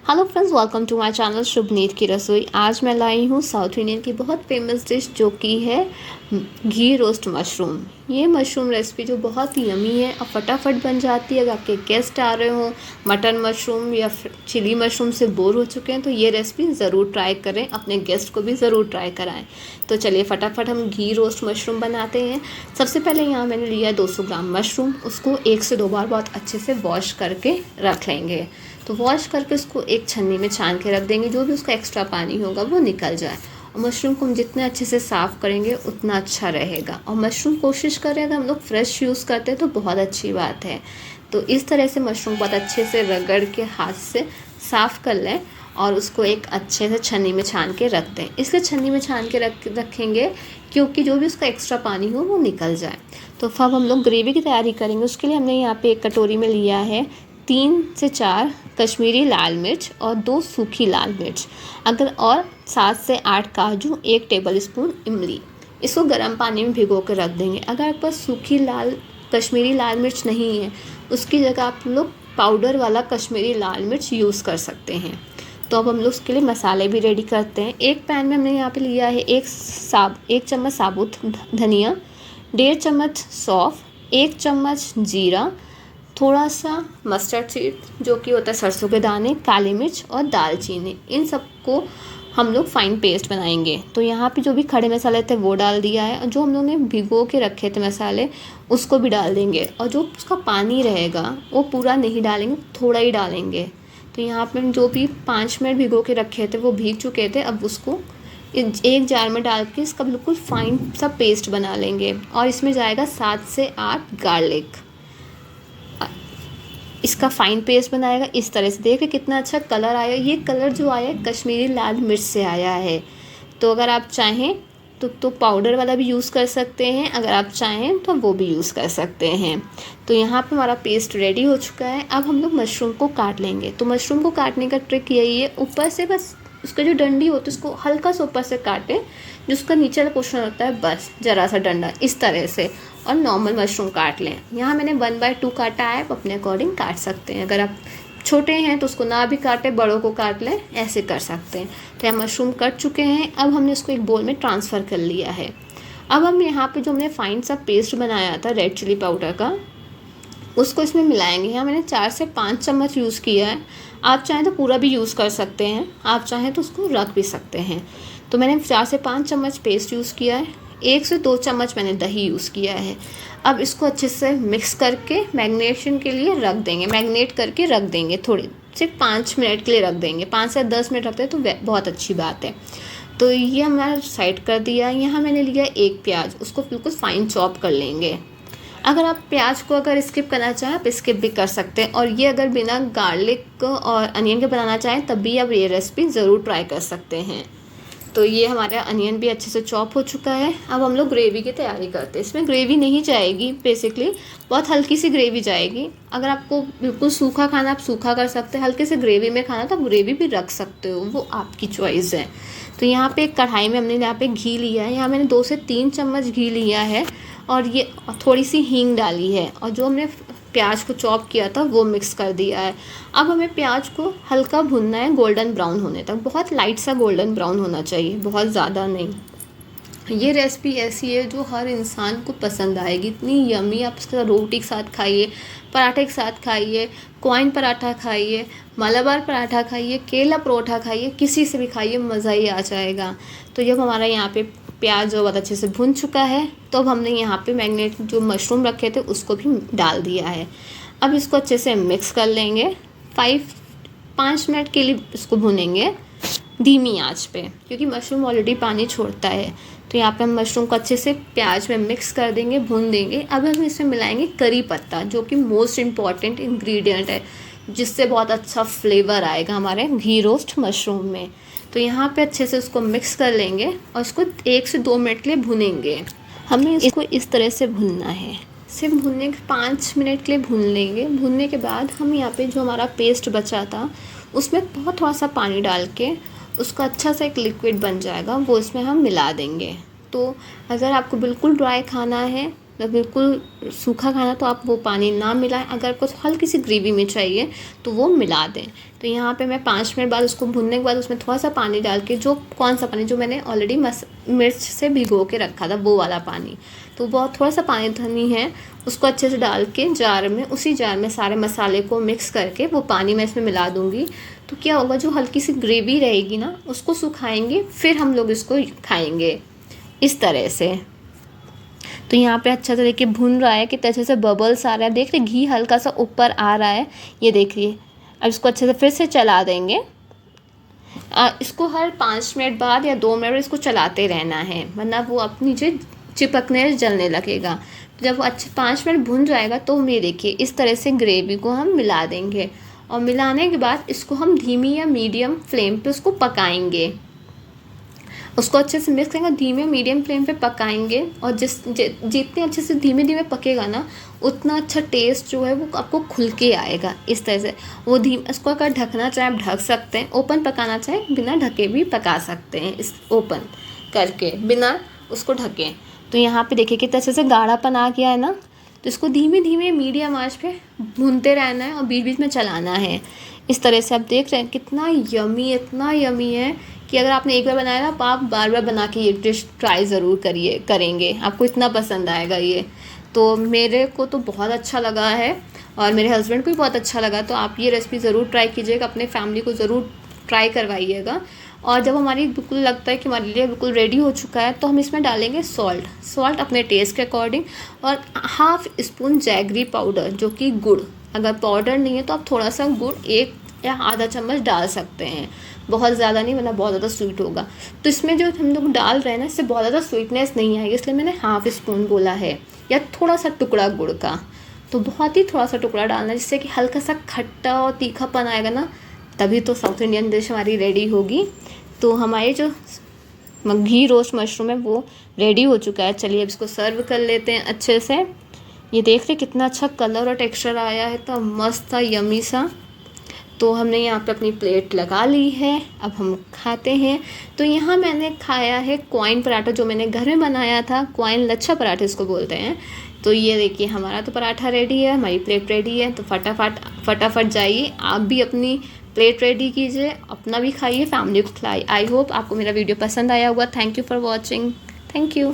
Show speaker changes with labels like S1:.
S1: Hello friends, welcome to my channel Shubhneet की रसोई। आज मैं लाई हूँ साउथ इंडियन की बहुत फेमस डिश जो कि है घी रोस्ट मशरूम। ये मशरूम रेसिपी जो बहुत ही यमी है और फटाफट बन जाती है। अगर आपके गेस्ट आ रहे हो, मटन मशरूम या चिली मशरूम से बोर हो चुके हैं तो ये रेसिपी ज़रूर ट्राई करें, अपने गेस्ट को भी ज़रूर ट्राई कराएं। तो चलिए फटाफट हम घी रोस्ट मशरूम बनाते हैं। सबसे पहले यहाँ मैंने लिया है 200 ग्राम मशरूम। उसको 1 से 2 बार बहुत अच्छे से वॉश करके रख लेंगे। तो वॉश करके उसको एक छन्नी में छान के रख देंगे, जो भी उसका एक्स्ट्रा पानी होगा वो निकल जाए। और मशरूम को हम जितने अच्छे से साफ़ करेंगे उतना अच्छा रहेगा। और मशरूम कोशिश करें अगर हम लोग फ्रेश यूज़ करते हैं तो बहुत अच्छी बात है। तो इस तरह से मशरूम बहुत अच्छे से रगड़ के हाथ से साफ़ कर लें और उसको एक अच्छे से छन्नी में छान के रख दें। इसलिए छन्नी में छान के रखेंगे क्योंकि जो भी उसका एक्स्ट्रा पानी हो वो निकल जाए। तो अब हम लोग ग्रेवी की तैयारी करेंगे। उसके लिए हमने यहाँ पे एक कटोरी में लिया है 3 से 4 कश्मीरी लाल मिर्च और 2 सूखी लाल मिर्च, अगर और 7 से 8 काजू, 1 टेबलस्पून इमली। इसको गर्म पानी में भिगो कर रख देंगे। अगर आपके पास सूखी लाल कश्मीरी लाल मिर्च नहीं है, उसकी जगह आप लोग पाउडर वाला कश्मीरी लाल मिर्च यूज़ कर सकते हैं। तो अब हम लोग उसके लिए मसाले भी रेडी करते हैं। एक पैन में हमने यहाँ पे लिया है 1 चम्मच साबुत धनिया, 1.5 चम्मच सौंफ, 1 चम्मच जीरा, थोड़ा सा मस्टर्ड सीड जो कि होता है सरसों के दाने, काली मिर्च और दालचीनी। इन सबको हम लोग फाइन पेस्ट बनाएंगे। तो यहाँ पे जो भी खड़े मसाले थे वो डाल दिया है, और जो हम लोग ने भिगो के रखे थे मसाले उसको भी डाल देंगे। और जो उसका पानी रहेगा वो पूरा नहीं डालेंगे, थोड़ा ही डालेंगे। तो यहाँ पे जो भी 5 मिनट भिगो के रखे थे वो भीग चुके थे। अब उसको एक जार में डाल के इसका बिल्कुल फाइन सा पेस्ट बना लेंगे। और इसमें जाएगा 7 से 8 गार्लिक। इसका फ़ाइन पेस्ट बनाएगा। इस तरह से देखिए कितना अच्छा कलर आया। ये कलर जो आया है कश्मीरी लाल मिर्च से आया है। तो अगर आप चाहें तो पाउडर वाला भी यूज़ कर सकते हैं, अगर आप चाहें तो वो भी यूज़ कर सकते हैं। तो यहाँ पे हमारा पेस्ट रेडी हो चुका है। अब हम लोग मशरूम को काट लेंगे। तो मशरूम को काटने का ट्रिक यही है, ऊपर से बस उसका जो डंडी होती है उसको हल्का सा ऊपर से काटें, जो उसका नीचे वाला पोर्शन होता है बस ज़रा सा डंडा इस तरह से, और नॉर्मल मशरूम काट लें। यहाँ मैंने 1/2 काटा है, आप अपने अकॉर्डिंग काट सकते हैं। अगर आप छोटे हैं तो उसको ना भी काटें, बड़ों को काट लें, ऐसे कर सकते हैं। तो यहाँ मशरूम कट चुके हैं। अब हमने इसको एक बोल में ट्रांसफ़र कर लिया है। अब हम यहाँ पे जो हमने फाइन सा पेस्ट बनाया था रेड चिली पाउडर का, उसको इसमें मिलाएंगे। यहाँ मैंने 4 से 5 चम्मच यूज़ किया है। आप चाहें तो पूरा भी यूज़ कर सकते हैं, आप चाहें तो उसको रख भी सकते हैं। तो मैंने 4 से 5 चम्मच पेस्ट यूज़ किया है। 1 से 2 चम्मच मैंने दही यूज़ किया है। अब इसको अच्छे से मिक्स करके मैरिनेशन के लिए रख देंगे, मैरिनेट करके रख देंगे। थोड़ी सिर्फ 5 मिनट के लिए रख देंगे, 5 से 10 मिनट रखते हैं तो बहुत अच्छी बात है। तो ये हमारा साइड कर दिया। यहाँ मैंने लिया 1 प्याज, उसको बिल्कुल फाइन चॉप कर लेंगे। अगर आप प्याज को अगर स्किप करना चाहें आप स्किप भी कर सकते हैं, और ये अगर बिना गार्लिक और अनियन के बनाना चाहें तब भी आप ये रेसिपी ज़रूर ट्राई कर सकते हैं। तो ये हमारा अनियन भी अच्छे से चॉप हो चुका है। अब हम लोग ग्रेवी की तैयारी करते हैं। इसमें ग्रेवी नहीं जाएगी, बेसिकली बहुत हल्की सी ग्रेवी जाएगी। अगर आपको बिल्कुल सूखा खाना आप सूखा कर सकते हैं, हल्के से ग्रेवी में खाना तो आप ग्रेवी भी रख सकते हो, वो आपकी चॉइस है। तो यहाँ पे एक कढ़ाई में हमने यहाँ पे घी लिया है। यहाँ मैंने 2 से 3 चम्मच घी लिया है, और ये थोड़ी सी हींग डाली है, और जो हमने प्याज को चॉप किया था वो मिक्स कर दिया है। अब हमें प्याज को हल्का भुनना है, गोल्डन ब्राउन होने तक। बहुत लाइट सा गोल्डन ब्राउन होना चाहिए, बहुत ज़्यादा नहीं। ये रेसिपी ऐसी है जो हर इंसान को पसंद आएगी, इतनी यमी। आप इसका रोटी के साथ खाइए, पराठे के साथ खाइए, कॉइन पराठा खाइए, मलाबार पराठा खाइए, केला परोठा खाइए, किसी से भी खाइए, मज़ा ही आ जाएगा। तो जब हमारा यहाँ पे प्याज जो बहुत अच्छे से भुन चुका है, तो अब हमने यहाँ पे मैरिनेट जो मशरूम रखे थे उसको भी डाल दिया है। अब इसको अच्छे से मिक्स कर लेंगे। 5 मिनट के लिए इसको भुनेंगे धीमी आंच पे, क्योंकि मशरूम ऑलरेडी पानी छोड़ता है। तो यहाँ पे हम मशरूम को अच्छे से प्याज में मिक्स कर देंगे, भून देंगे। अब हम इसमें मिलाएंगे करी पत्ता, जो कि मोस्ट इम्पॉर्टेंट इंग्रेडिएंट है, जिससे बहुत अच्छा फ्लेवर आएगा हमारे घी रोस्ट मशरूम में। तो यहाँ पे अच्छे से उसको मिक्स कर लेंगे और इसको 1 से 2 मिनट के लिए भुनेंगे। हमें इसको इस तरह से भुनना है, सिर्फ भुनने के 5 मिनट के लिए भून लेंगे। भुनने के बाद हम यहाँ पे जो हमारा पेस्ट बचा था उसमें बहुत थोड़ा सा पानी डाल के उसका अच्छा सा एक लिक्विड बन जाएगा, वो इसमें हम मिला देंगे। तो अगर आपको बिल्कुल ड्राई खाना है मतलब बिल्कुल सूखा खाना तो आप वो पानी ना मिलाएं, अगर कुछ हल्की सी ग्रेवी में चाहिए तो वो मिला दें। तो यहाँ पे मैं 5 मिनट बाद उसको भूनने के बाद उसमें थोड़ा सा पानी डाल के, जो कौन सा पानी, जो मैंने ऑलरेडी मिर्च से भिगो के रखा था वो वाला पानी, तो बहुत थोड़ा सा पानी धनी है, उसको अच्छे से डाल के जार में, उसी जार में सारे मसाले को मिक्स करके वो पानी मैं इसमें मिला दूँगी। तो क्या होगा, जो हल्की सी ग्रेवी रहेगी ना उसको सुखाएंगे, फिर हम लोग इसको खाएंगे इस तरह से। तो यहाँ पे अच्छा से देखिए भुन रहा है, कितने अच्छे से बबल्स आ रहा है, देख रहे घी हल्का सा ऊपर आ रहा है, ये देखिए। अब इसको अच्छे से फिर से चला देंगे। इसको हर 5 मिनट बाद या 2 मिनट इसको चलाते रहना है, वरना वो अपनी नीचे चिपकने जलने लगेगा। जब वो अच्छे 5 मिनट भुन जाएगा तो ये देखिए इस तरह से ग्रेवी को हम मिला देंगे, और मिलाने के बाद इसको हम धीमी या मीडियम फ्लेम पे उसको पकाएंगे। उसको अच्छे से मिक्स करेंगे, धीमे मीडियम फ्लेम पे पकाएंगे, और जितने अच्छे से धीमे धीमे पकेगा ना उतना अच्छा टेस्ट जो है वो आपको खुल के आएगा इस तरह से। वो इसको अगर ढकना चाहे आप ढक सकते हैं, ओपन पकाना चाहे बिना ढके भी पका सकते हैं, इस ओपन करके बिना उसको ढके। तो यहाँ पे देखिए कितने अच्छे से गाढ़ापन आ गया है ना। तो इसको धीमे धीमे मीडियम आंच पे भूनते रहना है और बीच बीच में चलाना है। इस तरह से आप देख रहे हैं कितना यमी, इतना यमी है कि अगर आपने एक बार बनाया ना, आप बार बार बना के ये डिश ट्राई ज़रूर करेंगे, आपको इतना पसंद आएगा ये। तो मेरे को तो बहुत अच्छा लगा है और मेरे हस्बैंड को भी बहुत अच्छा लगा। तो आप ये रेसिपी ज़रूर ट्राई कीजिएगा, अपने फैमिली को ज़रूर ट्राई करवाइएगा। और जब हमारी बिल्कुल लगता है कि हमारे लिए बिल्कुल रेडी हो चुका है, तो हम इसमें डालेंगे सॉल्ट अपने टेस्ट के अकॉर्डिंग, और हाफ़ स्पून जैगरी पाउडर जो कि गुड़, अगर पाउडर नहीं है तो आप थोड़ा सा गुड़ 1 या आधा चम्मच डाल सकते हैं, बहुत ज़्यादा नहीं, वरना बहुत ज़्यादा स्वीट होगा। तो इसमें जो हम लोग डाल रहे हैं ना, इससे बहुत ज़्यादा स्वीटनेस नहीं आएगी, इसलिए मैंने हाफ़ स्पून बोला है, या थोड़ा सा टुकड़ा गुड़ का। तो बहुत ही थोड़ा सा टुकड़ा डालना है, जिससे कि हल्का सा खट्टा और तीखापन आएगा ना, तभी तो साउथ इंडियन डिश हमारी रेडी होगी। तो हमारे जो घी रोस्ट मशरूम है वो रेडी हो चुका है। चलिए अब इसको सर्व कर लेते हैं अच्छे से। ये देख रहे कितना अच्छा कलर और टेक्सचर आया है, तो मस्त था, यमी सा। तो हमने यहाँ पे अपनी प्लेट लगा ली है, अब हम खाते हैं। तो यहाँ मैंने खाया है क्वाइन पराठा, जो मैंने घर में बनाया था, क्वाइन लच्छा पराठा इसको बोलते हैं। तो ये देखिए हमारा तो पराठा रेडी है, हमारी प्लेट रेडी है। तो फटाफट जाइए, आप भी अपनी प्लेट रेडी कीजिए, अपना भी खाइए, फैमिली को खिलाइए। आई होप आपको मेरा वीडियो पसंद आया होगा। Thank you for watching. Thank you.